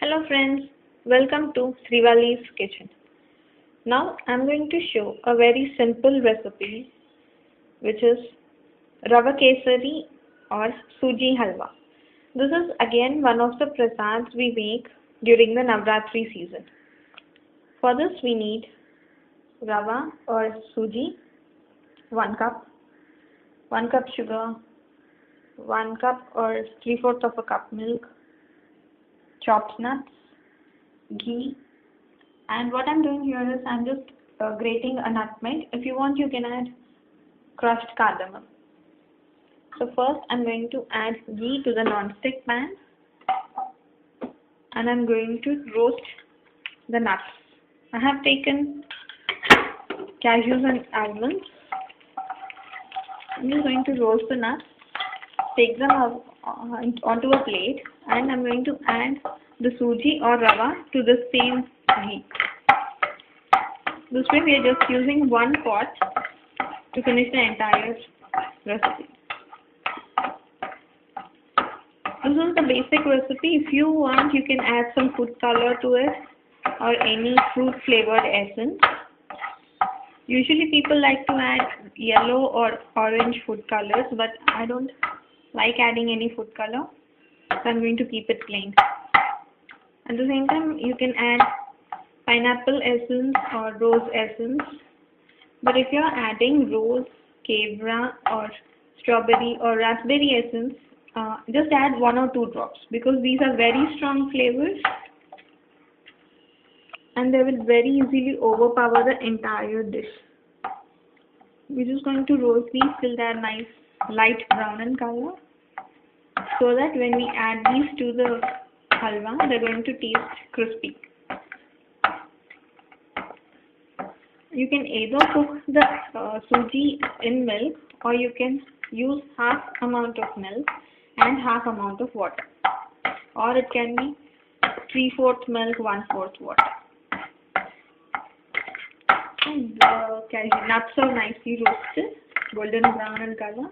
Hello friends, welcome to Srivali's kitchen. Now I'm going to show a very simple recipe which is Rawa Kesari or Suji Halwa. This is again one of the prasads we make during the Navratri season. For this we need Rawa or Suji, 1 cup, 1 cup sugar, 1 cup or 3/4 of a cup milk, chopped nuts, ghee, and what I'm doing here is I'm just grating a nutmeg. If you want, you can add crushed cardamom. So first I'm going to add ghee to the non-stick pan and I'm going to roast the nuts. I have taken cashews and almonds. I'm just going to roast the nuts, take them onto a plate, and I'm going to add the suji or rava to the same ghee. This way we are just using one pot to finish the entire recipe. This is the basic recipe. If you want, you can add some food color to it or any fruit flavored essence. Usually people like to add yellow or orange food colors, but I don't like adding any food color, so I'm going to keep it plain. At the same time, you can add pineapple essence or rose essence, but if you're adding rose, kevra or strawberry or raspberry essence, just add 1 or 2 drops because these are very strong flavors and they will very easily overpower the entire dish. We're just going to roast these till they are nice light brown in color, so that when we add these to the halwa, they're going to taste crispy. You can either cook the suji in milk, or you can use half amount of milk and half amount of water, or it can be 3/4 milk, 1/4 water. And the cashew nuts are nicely roasted, golden brown in color.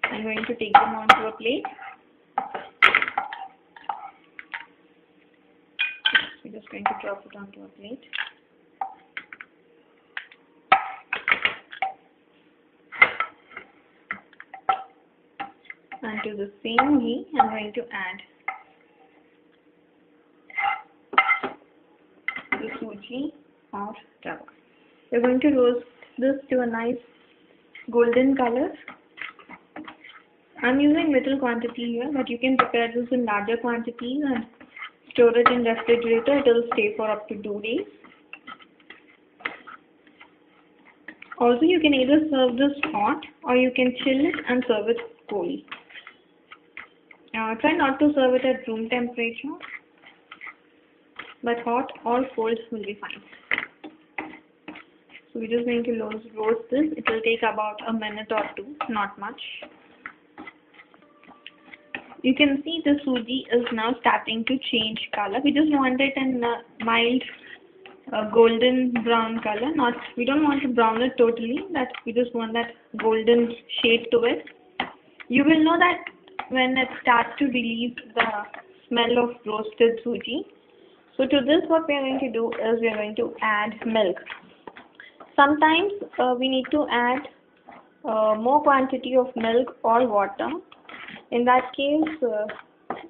I'm going to take them onto a plate. We're just going to drop it onto a plate. And to the same ghee, I'm going to add the suji or rava. We're going to roast this to a nice golden color. I'm using little quantity here, but you can prepare this in larger quantities and store it in refrigerator. It will stay for up to 2 days. Also, you can either serve this hot or you can chill it and serve it cold. Try not to serve it at room temperature, but hot or cold will be fine. So we're just going to roast this. It will take about a minute or 2, not much. You can see the suji is now starting to change color. We just want it in a mild golden brown color. We don't want to brown it totally. We just want that golden shade to it. You will know that when it starts to release the smell of roasted suji. So to this, what we are going to do is we are going to add milk. Sometimes we need to add more quantity of milk or water. In that case,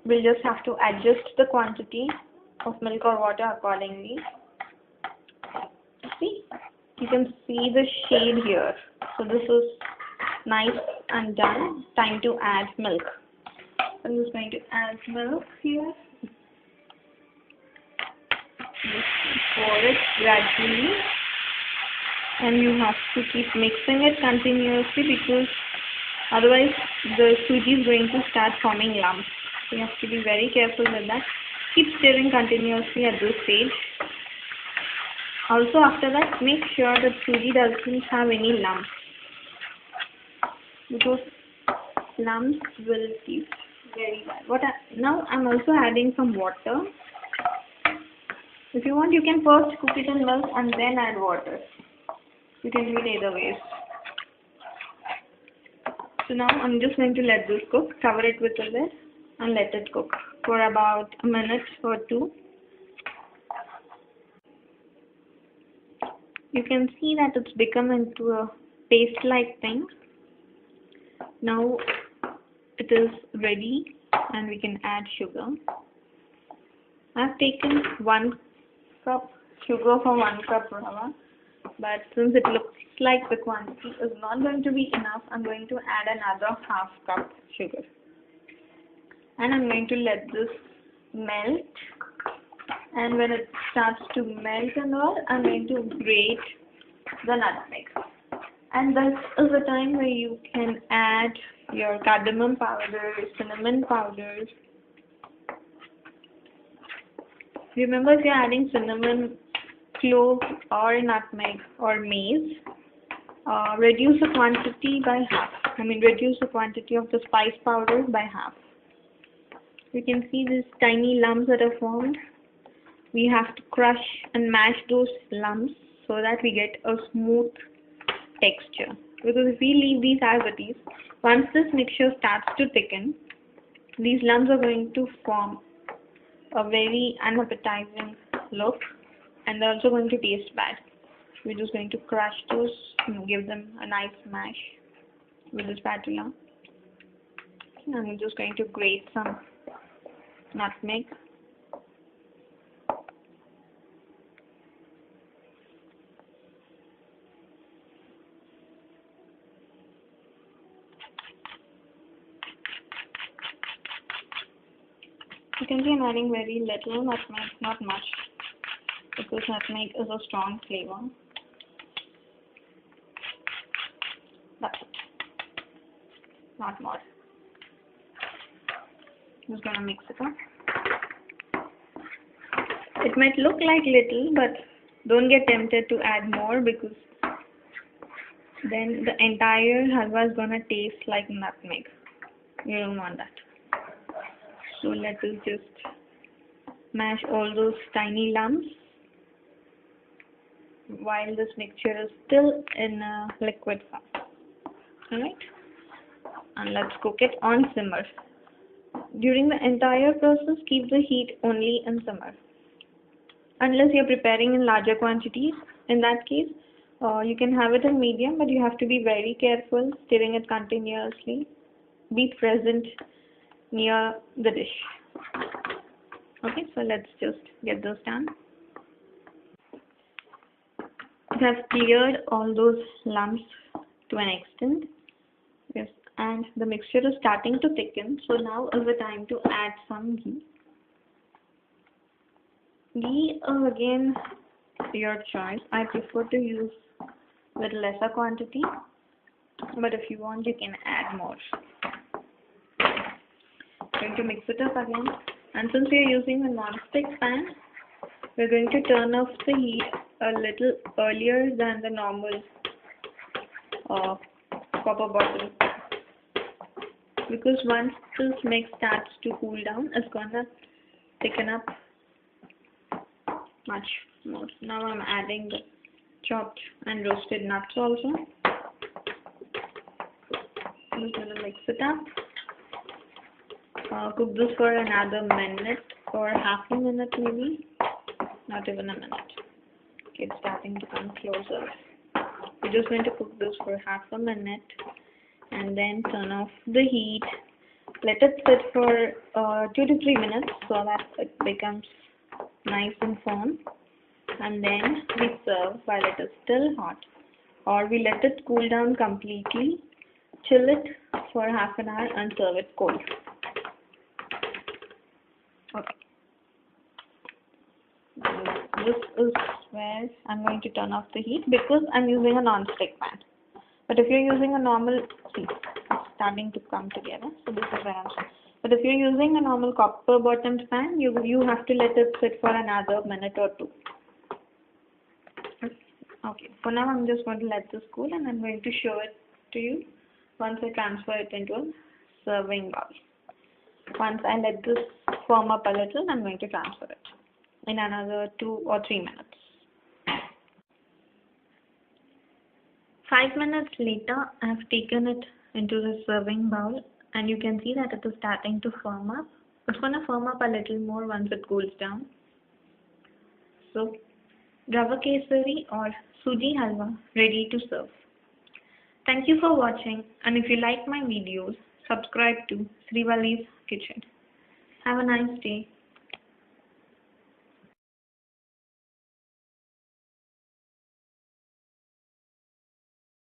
we'll just have to adjust the quantity of milk or water accordingly. See, you can see the shade here. So this is nice and done. Time to add milk. I'm just going to add milk here. Just pour it gradually. And you have to keep mixing it continuously because otherwise the suji is going to start forming lumps. So you have to be very careful with that. Keep stirring continuously at this stage. Also after that, make sure that suji doesn't have any lumps, because lumps will taste very bad. Now I'm also adding some water. If you want, you can first cook it in milk and then add water. You can do it either ways. So now I'm just going to let this cook, cover it with a lid and let it cook for about a minute or 2. You can see that it's become into a paste-like thing. Now it is ready and we can add sugar. I've taken 1 cup sugar for 1 cup rava, but since it looks like the quantity is not going to be enough, I'm going to add another half cup sugar. And I'm going to let this melt, and when it starts to melt and all, I'm going to grate the nutmeg. And this is the time where you can add your cardamom powder, cinnamon powder. Remember, if you're adding cinnamon, clove or nutmeg or mace, reduce the quantity by half. Reduce the quantity of the spice powder by half. You can see these tiny lumps that are formed. We have to crush and mash those lumps so that we get a smooth texture. Because if we leave these as it is, once this mixture starts to thicken, these lumps are going to form a very unappetizing look, and they're also going to taste bad. We're just going to crush those, give them a nice mash with the spatula. And I'm just going to grate some nutmeg. You can see I'm adding very little nutmeg, not much, because nutmeg is a strong flavor. That's it. Not more. Just gonna mix it up. It might look like little, but don't get tempted to add more, because then the entire halwa is gonna taste like nutmeg. You don't want that. So let us just mash all those tiny lumps while this mixture is still in a liquid form. Alright? And let's cook it on simmer. During the entire process, keep the heat only in simmer. Unless you're preparing in larger quantities, in that case, you can have it in medium, but you have to be very careful, stirring it continuously. Be present near the dish. Okay, so let's just get this done. We have cleared all those lumps to an extent. Yes, and the mixture is starting to thicken. So now is the time to add some ghee. Ghee is again your choice. I prefer to use with lesser quantity, but if you want, you can add more. Going to mix it up again, and since we are using a non-stick pan, we're going to turn off the heat a little earlier than the normal copper bottle, because once this mix starts to cool down, it's gonna thicken up much more. Now I'm adding the chopped and roasted nuts also. I'm just gonna mix it up. Cook this for another minute or half a minute maybe, not even a minute. Okay, it's starting to come closer. We're just going to cook this for half a minute and then turn off the heat. Let it sit for 2 to 3 minutes so that it becomes nice and firm, and then we serve while it is still hot, or we let it cool down completely, chill it for half an hour and serve it cold. Okay. This is where I'm going to turn off the heat, because I'm using a non-stick pan. But if you're using a normal, see, it's starting to come together. So this is where I'm saying. But if you're using a normal copper bottomed pan, you have to let it sit for another minute or 2. Okay. For now, I'm just going to let this cool, and I'm going to show it to you once I transfer it into a serving bowl. Once I let this firm up a little, I'm going to transfer it in another 2 or 3 minutes. 5 minutes later, I've taken it into the serving bowl, and you can see that it is starting to firm up. It's going to firm up a little more once it cools down. So Rawa Kesari or Suji Halwa ready to serve. Thank you for watching, and if you like my videos, subscribe to Srivali's Kitchen. Have a nice day.